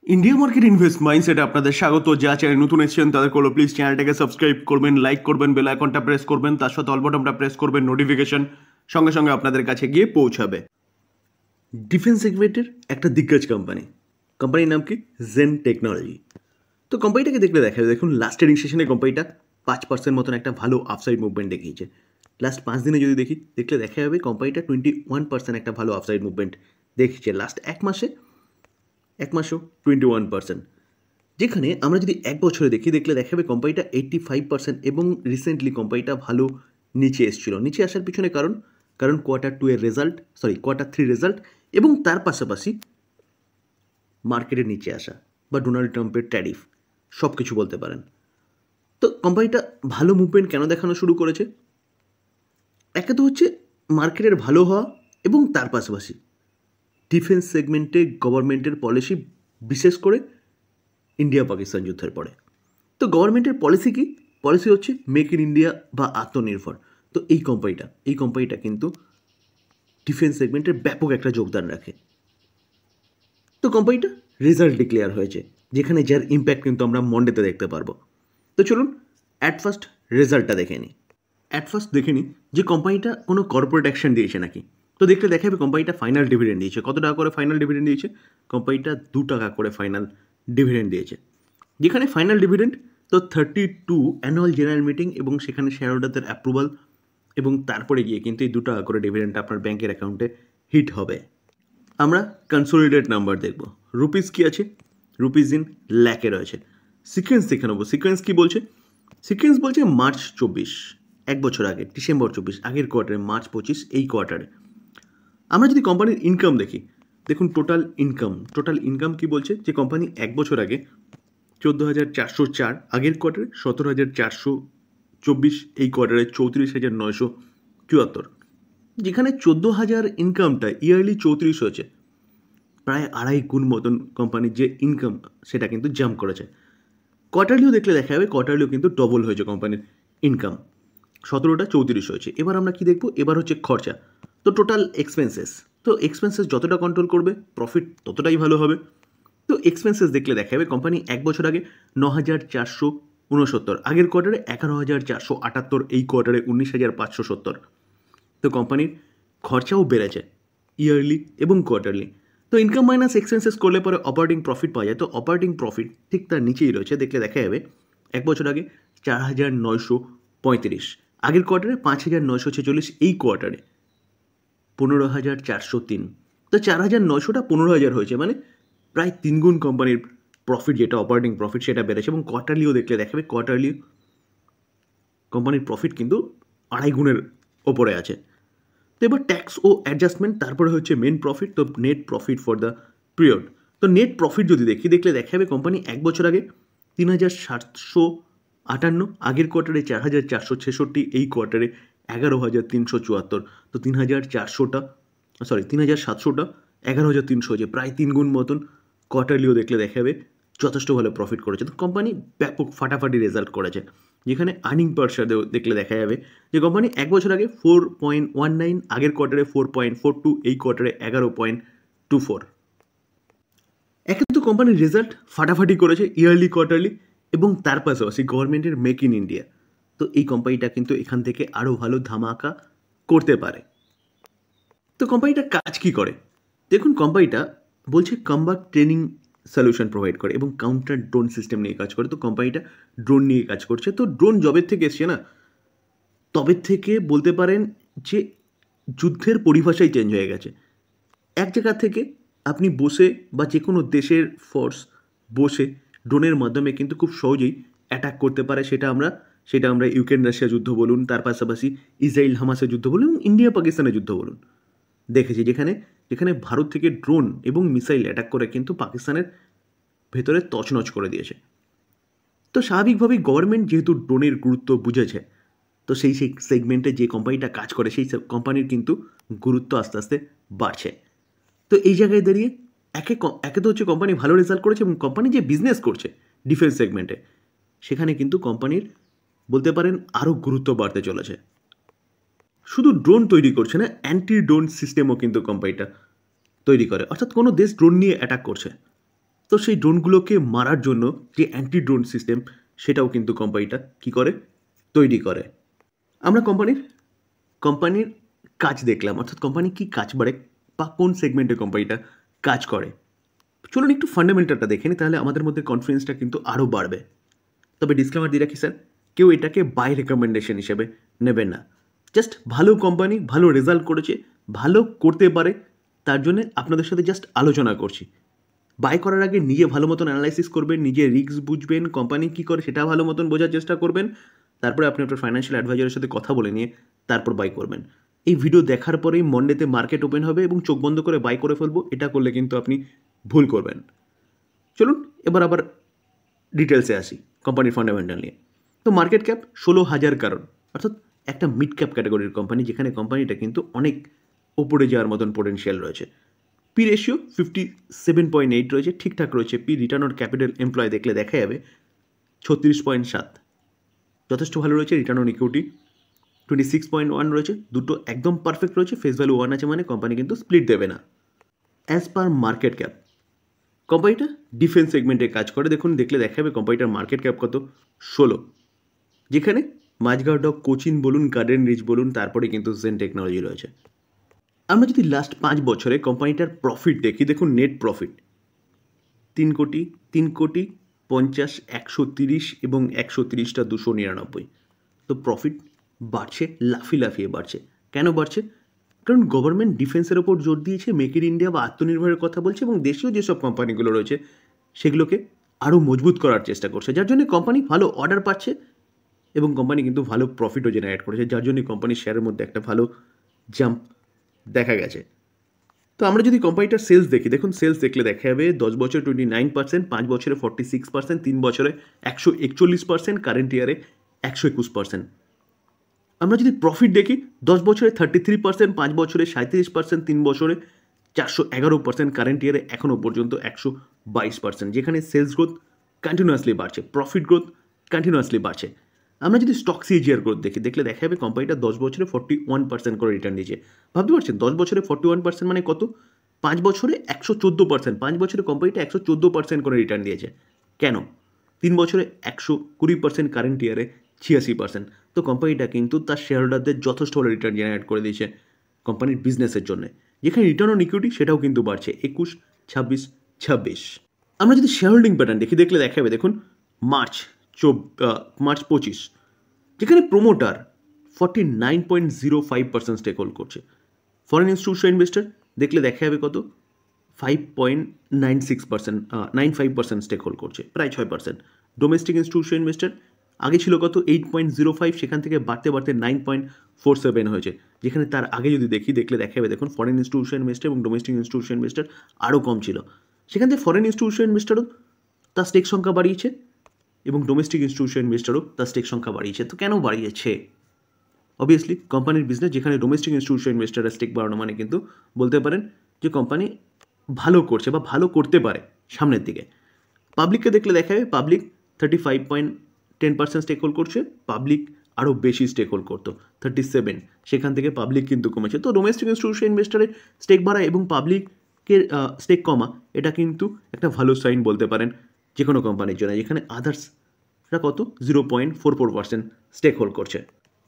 India market invest মাইন্ডসেটে আপনাদের স্বাগত। যা চ্যানেল নতুন এসেছেন তাদের করলো প্লিজ চ্যানেলটাকে সাবস্ক্রাইব করবেন, লাইক করবেন, বেল আইকনটা প্রেস করবেন, তার সাথে অল বাটনটা প্রেস করবেন, নোটিফিকেশন সঙ্গে সঙ্গে আপনাদের কাছে গিয়ে পৌঁছাবে। ডিফেন্স সেগমেন্টের একটা দিগ্গজ কোম্পানির নাম কি? Gen technology. তো কোম্পানিটাকে দেখলে দেখা যায়, দেখুন লাস্ট ট্রেডিং সেশনে কোম্পানিটা 5% মতন একটা ভালো আপসাইড মুভমেন্ট দেখিয়েছে। লাস্ট 5 দিনে যদি দেখলে দেখা যাবে কোম্পানিটা 21% একটা ভালো আপসাইড মুভমেন্ট দেখিয়েছে। লাস্ট এক মাসেও 21%। যেখানে আমরা যদি এক বছরে দেখলে দেখা যাবে কোম্পানিটা 85% এবং রিসেন্টলি কোম্পানিটা ভালো নিচে এসেছিলো। নিচে আসার পিছনে কারণ কোয়ার্টার 3 রেজাল্ট এবং তার পাশাপাশি মার্কেটের নিচে আসা বা ডোনাল্ড ট্রাম্পের ট্যারিফ সব কিছু বলতে পারেন। তো কোম্পানিটা ভালো মুভমেন্ট কেন দেখানো শুরু করেছে? একে তো হচ্ছে মার্কেটের ভালো হওয়া এবং তার পাশাপাশি ডিফেন্স সেগমেন্টে গভর্নমেন্টের পলিসি, বিশেষ করে ইন্ডিয়া পাকিস্তান যুদ্ধের পরে। তো গভর্নমেন্টের পলিসি কি? পলিসি হচ্ছে মেক ইন ইন্ডিয়া বা আত্মনির্ভর। তো এই কোম্পানিটা কিন্তু ডিফেন্স সেগমেন্টের ব্যাপক একটা যোগদান রাখে। তো কোম্পানিটা রেজাল্ট ডিক্লেয়ার হয়েছে, যেখানে যার ইম্প্যাক্ট কিন্তু আমরা মন্ডেতে দেখতে পারবো। তো চলুন অ্যাট ফার্স্ট রেজাল্টটা দেখে নিই যে কোম্পানিটা কোনো কর্পোরেট অ্যাকশন দিয়েছে নাকি। তো দেখলে দেখা যাবে কোম্পানিটা ফাইনাল ডিভিডেন্ড দিয়েছে। কত টাকা করে ফাইনাল ডিভিডেন্ড দিয়েছে? কোম্পানিটা 2 টাকা করে ফাইনাল ডিভিডেন্ড দিয়েছে। যেখানে ফাইনাল ডিভিডেন্ড তো 32 অ্যানুয়াল জেনারেল মিটিং এবং সেখানে শেয়ার হোল্ডারদের অ্যাপ্রুভাল এবং তারপরে গিয়ে কিন্তু এই 2 টাকা করে ডিভিডেন্ডটা আপনার ব্যাংকের অ্যাকাউন্টে হিট হবে। আমরা কনসোলিডেট নাম্বার দেখব। রুপিস কি আছে? রুপিস ইন ল্যাকে রয়েছে। সিকোয়েন্স দেখে নেবো। সিকোয়েন্স কি বলছে? সিকোয়েন্স বলছে মার্চ 24, এক বছর আগে, ডিসেম্বর 24 আগের কোয়ার্টারে, মার্চ 25 এই কোয়ার্টারে। আমরা যদি কোম্পানির ইনকাম দেখুন টোটাল ইনকাম কি বলছে? যে কোম্পানি এক বছর আগে 14,404, আগের কোয়ার্টারে 17,424, এই কোয়ার্টারে 34,974। যেখানে 14,000 ইনকামটা ইয়ারলি 34 হয়েছে, প্রায় 2.5 গুণ মতন কোম্পানির যে ইনকাম সেটা কিন্তু জাম্প করেছে। কোয়ার্টারলিও দেখলে দেখা যাবে কোয়ার্টারলিও কিন্তু ডবল হয়েছে কোম্পানির ইনকাম, 17টা 34 হয়েছে। এবার আমরা কি দেখবো? এবার হচ্ছে খরচা। তো টোটাল এক্সপেন্সেস, যতটা কন্ট্রোল করবে প্রফিট ততটাই ভালো হবে। তো এক্সপেন্সেস দেখলে দেখা যাবে কোম্পানি এক বছর আগে 9,469, আগের কোয়ার্টারে 11,478, এই কোয়ার্টারে 19,570। তো কোম্পানির খরচাও বেড়েছে ইয়ারলি এবং কোয়ার্টারলি। তো ইনকাম মাইনাস এক্সপেন্সেস করলে পরে অপারেটিং প্রফিট পাওয়া যায়। তো অপারেটিং প্রফিট ঠিক তার নিচেই রয়েছে। দেখলে দেখা যাবে এক বছর আগে 4,935, আগের কোয়ার্টারে 5,946, এই কোয়ার্টারে 15,403। তো 4,900টা 15,000 হয়েছে, মানে প্রায় 3 গুণ কোম্পানির প্রফিট, যেটা অপারেটিং প্রফিট সেটা বেড়েছে। এবং কোয়ার্টারলিও দেখলে দেখাবে কোয়ার্টারলি কোম্পানির প্রফিট কিন্তু 2.5 গুণের ওপরে আছে। তো এবার ট্যাক্স ও অ্যাডজাস্টমেন্ট, তারপরে হচ্ছে মেন প্রফিট। তো net profit for the period. তো নেট প্রফিট যদি দেখলে দেখা যাবে কোম্পানি এক বছর আগে 3,758, আগের কোয়ার্টারে 4,466, এই কোয়ার্টারে 11,374। তো 3,700টা 11,300 হয়েছে, প্রায় 3 গুণ মতন। কোয়ার্টারলিও দেখলে দেখা যাবে যথেষ্ট ভালো প্রফিট করেছে। তো কোম্পানি ব্যাপক ফাটাফাটি রেজাল্ট করেছে। যেখানে আর্নিং পার শেয়ার দেখলে দেখা যাবে যে কোম্পানি এক বছর আগে 4.19, আগের কোয়ার্টারে 4.42, এই কোয়ার্টারে 11.24। একে তো কোম্পানির রেজাল্ট ফাটাফাটি করেছে ইয়ারলি, কোয়ার্টারলি, এবং তার পাশাপাশি গভর্নমেন্টের মেক ইন ইন্ডিয়া। তো এই কোম্পানিটা কিন্তু এখান থেকে আরও ভালো ধামাকা করতে পারে। তো কোম্পানিটা কাজ কি করে দেখুন। কোম্পানিটা বলছে কমব্যাক ট্রেনিং সলিউশন প্রোভাইড করে এবং কাউন্টার ড্রোন সিস্টেম নিয়ে কাজ করে। তো কোম্পানিটা ড্রোন নিয়ে কাজ করছে। তো ড্রোন জবের থেকে এসছে না, তবে থেকে বলতে পারেন যে যুদ্ধের পরিভাষাই চেঞ্জ হয়ে গেছে। এক জায়গা থেকে আপনি বসে বা যে কোনো দেশের ফোর্স বসে ড্রোনের মাধ্যমে কিন্তু খুব সহজেই অ্যাটাক করতে পারে। সেটা আমরা ইউক্রেন রাশিয়া যুদ্ধ বলুন, তার পাশাপাশি ইসরায়েল হামাসের যুদ্ধ বলুন, ইন্ডিয়া পাকিস্তানের যুদ্ধ বলুন, দেখেছি যেখানে ভারত থেকে ড্রোন এবং মিসাইল অ্যাটাক করে কিন্তু পাকিস্তানের ভেতরে তছনছ করে দিয়েছে। তো স্বাভাবিকভাবেই গভর্নমেন্ট যেহেতু ড্রোনের গুরুত্ব বুঝেছে, তো সেই সেগমেন্টে যে কোম্পানিটা কাজ করে সেই কোম্পানির কিন্তু গুরুত্ব আস্তে আস্তে বাড়ছে। তো এই জায়গায় দাঁড়িয়ে একে তো হচ্ছে কোম্পানি ভালো রেজাল্ট করেছে এবং কোম্পানি যে বিজনেস করছে ডিফেন্স সেগমেন্টে, সেখানে কিন্তু কোম্পানির বলতে পারেন আরও গুরুত্ব বাড়তে চলেছে। শুধু ড্রোন তৈরি করছে না, অ্যান্টি ড্রোন সিস্টেমও কিন্তু কোম্পানিটা তৈরি করে। অর্থাৎ কোনো দেশ ড্রোন নিয়ে অ্যাটাক করছে, তো সেই ড্রোনগুলোকে মারার জন্য যে অ্যান্টি ড্রোন সিস্টেম সেটাও কিন্তু কোম্পানিটা কী করে তৈরি করে। আমরা কোম্পানির কাজ দেখলাম, অর্থাৎ কোম্পানি কী কাজ বাড়ে বা কোন সেগমেন্টে কোম্পানিটা কাজ করে। চলুন একটু ফান্ডামেন্টালটা দেখে নিই, তাহলে আমাদের মধ্যে কনফিডেন্সটা কিন্তু আরও বাড়বে। তবে ডিসক্লেমার দিয়ে রাখি স্যার, কেউ এটাকে বাই রেকমেন্ডেশন হিসেবে নেবেন না। জাস্ট ভালো কোম্পানি, ভালো রেজাল্ট করেছে, ভালো করতে পারে, তার জন্য আপনাদের সাথে জাস্ট আলোচনা করছি। বাই করার আগে নিজে ভালো মতন অ্যানালাইসিস করবেন, নিজে রিস্ক বুঝবেন, কোম্পানি কী করে সেটা ভালো মতন বোঝার চেষ্টা করবেন, তারপরে আপনি আপনার ফাইন্যান্সিয়াল অ্যাডভাইজারের সাথে কথা বলে নিয়ে তারপর বাই করবেন। এই ভিডিও দেখার পরেই মন্ডেতে মার্কেট ওপেন হবে এবং চোখ বন্ধ করে বাই করে ফেলবো, এটা করলে কিন্তু আপনি ভুল করবেন। চলুন এবার আবার ডিটেলসে আসি কোম্পানির ফান্ডামেন্টাল নিয়ে। তো মার্কেট ক্যাপ 16,000 কারণ, অর্থাৎ একটা মিড ক্যাপ ক্যাটাগরির কোম্পানি, যেখানে কোম্পানিটা কিন্তু অনেক ওপরে যাওয়ার মতন পোটেনশিয়াল রয়েছে। পি রেশিও 57.8 রয়েছে, ঠিকঠাক রয়েছে। P return on capital employ দেখলে দেখা যাবে 36.7, যথেষ্ট ভালো রয়েছে। রিটার্ন অন ইকুইটি 26.1 রয়েছে, দুটো একদম পারফেক্ট রয়েছে। ফেস ভ্যালু 1 আছে, মানে কোম্পানি কিন্তু স্প্লিট দেবে না। অ্যাজ পার মার্কেট ক্যাপ, কোম্পানিটা ডিফেন্স সেগমেন্টে কাজ করে। দেখুন, দেখলে দেখা যাবে কোম্পানিটার মার্কেট ক্যাপ কত, 16, যেখানে মাঝগাঁও ডক, কোচিন বলুন, গার্ডেন রিচ বলুন, তারপরে কিন্তু জেন টেকনোলজি রয়েছে। আমরা যদি লাস্ট 5 বছরে কোম্পানিটার প্রফিট দেখি, দেখুন নেট প্রফিট 3 কোটি, 3 কোটি 50, 130 এবং 130টা 299। তো প্রফিট বাড়ছে, লাফিয়ে বাড়ছে। কেন বাড়ছে? কারণ গভর্নমেন্ট ডিফেন্সের ওপর জোর দিয়েছে, মেক ইন ইন্ডিয়া বা আত্মনির্ভরের কথা বলছে, এবং দেশীয় যেসব কোম্পানিগুলো রয়েছে সেগুলোকে আরও মজবুত করার চেষ্টা করছে, যার জন্য কোম্পানি ভালো অর্ডার পাচ্ছে এবং কোম্পানি কিন্তু ভালো প্রফিটও জেনারেট করেছে, যার জন্য কোম্পানির শেয়ারের মধ্যে একটা ভালো জাম্প দেখা গেছে। তো আমরা যদি কোম্পানিটার সেলস দেখি, দেখুন সেলস দেখলে দেখা যাবে 10 বছরে 29%, 5 বছরে 46%, 3 বছরে 141%, কারেন্ট ইয়ারে 121%। আমরা যদি প্রফিট দেখি, 10 বছরে 33%, 5 বছরে 37%, 3 বছরে 411%, কারেন্ট ইয়ারে এখনও পর্যন্ত 122%, যেখানে সেলস গ্রোথ কন্টিনিউয়াসলি বাড়ছে, প্রফিট গ্রোথ কন্টিনিউয়াসলি বাড়ছে। আমরা যদি স্টক সিজিআর গ্রোথ দেখি, দেখলে দেখা যাবে কোম্পানিটা 10 বছরে 41% করে রিটার্ন দিয়েছে। ভাবতে পারছেন 10 বছরে 41% মানে কত? 5 বছরে 114%, 5 বছরে কোম্পানিটা 114% করে রিটার্ন দিয়েছে। কেন? 3 বছরে 120%, কারেন্ট ইয়ারে 86%। তো কোম্পানিটা কিন্তু তার শেয়ার হোল্ডারদের যথেষ্ট ভালো রিটার্ন জেনারেট করে দিয়েছে কোম্পানির বিজনেসের জন্য। যেখানে রিটার্ন অন ইকুইটি সেটাও কিন্তু বাড়ছে, 21, 26, 26। আমরা যদি শেয়ার হোল্ডিং প্যাটার্ন দেখি, দেখলে দেখা যাবে দেখুন মার্চ 25, যেখানে প্রোমোটার 49.05% স্টেক হোল্ড করছে। ফরেন ইনস্টিটিউশন ইনভেস্টর দেখলে দেখা যাবে কত, 5.96%, 95% স্টেক হোল্ড করছে, প্রায় 6%। ডোমেস্টিক ইনস্টিটিউশন ইনভেস্টর আগে ছিল কত, 8.05, সেখান থেকে বাড়তে 9.47 হয়েছে। যেখানে তার আগে যদি দেখি, দেখলে দেখা যাবে দেখুন ফরেন ইনস্টিটিউশন ইনভেস্টর এবং ডোমেস্টিক ইনস্টিটিউশন ইনভেস্টর আরও কম ছিল। সেখান থেকে ফরেন ইনস্টিটিউশন ইনভেস্টরও তার স্টেক সংখ্যা বাড়িয়েছে এবং ডোমেস্টিক ইনস্টিটিউশন ইনভেস্টরও তার স্টেক সংখ্যা বাড়িয়েছে। তো কেন বাড়িয়েছে? অবভিয়াসলি কোম্পানির বিজনেস, যেখানে ডোমেস্টিক ইনস্টিটিউশন ইনভেস্টরের স্টেক বাড়ানো মানে কিন্তু বলতে পারেন যে কোম্পানি ভালো করছে বা ভালো করতে পারে সামনের দিকে। পাবলিককে দেখলে দেখা যাবে পাবলিক 35.10% স্টেক হোল্ড করছে, পাবলিক আরও বেশি স্টেক হোল্ড করতো 37, সেখান থেকে পাবলিক কিন্তু কমেছে। তো ডোমেস্টিক ইনস্টিটিউশন ইনভেস্টরের স্টেক বাড়া এবং পাবলিকের স্টেক কমা, এটা কিন্তু একটা ভালো সাইন বলতে পারেন যে কোনো কোম্পানির জন্য, যেখানে আদার্সরা কত 0.44% স্টেক হোল্ড করছে।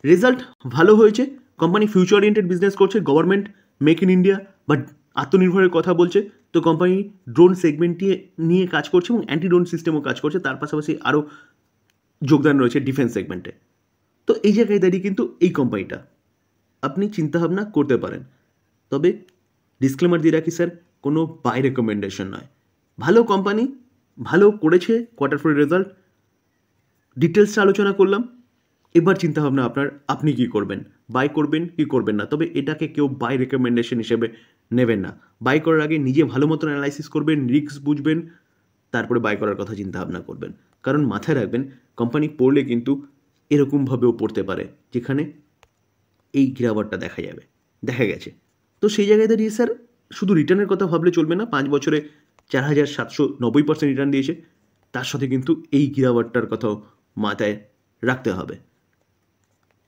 রেজাল্ট ভালো হয়েছে, কোম্পানি ফিউচার ওরিয়েন্টেড বিজনেস করছে, গভর্নমেন্ট মেক ইন ইন্ডিয়া বা আত্মনির্ভরের কথা বলছে। তো কোম্পানি ড্রোন সেগমেন্টটি নিয়ে কাজ করছে এবং অ্যান্টি ড্রোন সিস্টেমও কাজ করছে, তার পাশাপাশি আরও যোগদান রয়েছে ডিফেন্স সেগমেন্টে। তো এই জায়গায় দাঁড়িয়ে কিন্তু এই কোম্পানিটা আপনি চিন্তাভাবনা করতে পারেন। তবে ডিসক্লেমার দিয়ে রাখি স্যার, কোনো বাই রেকমেন্ডেশন নয়। ভালো কোম্পানি, ভালো করেছে, কোয়ার্টার ফোর রেজাল্ট, ডিটেলসটা আলোচনা করলাম। এবার চিন্তাভাবনা আপনার, আপনি কি করবেন, বাই করবেন কি করবেন না। তবে এটাকে কেউ বাই রেকমেন্ডেশন হিসেবে নেবেন না। বাই করার আগে নিজে ভালো মতন অ্যানালাইসিস করবেন, রিস্ক বুঝবেন, তারপরে বাই করার কথা চিন্তাভাবনা করবেন। কারণ মাথায় রাখবেন, কোম্পানি পড়লে কিন্তু এরকমভাবেও পড়তে পারে, যেখানে এই গিরাবারটা দেখা গেছে। তো সেই জায়গায় দাঁড়িয়ে স্যার শুধু রিটার্নের কথা ভাবলে চলবে না। 5 বছরে 4,790% রিটার্ন দিয়েছে, তার সাথে কিন্তু এই গিরাবারটার কথাও মাথায় রাখতে হবে।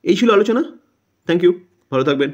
এই ছিল আলোচনা। থ্যাংক ইউ, ভালো থাকবেন।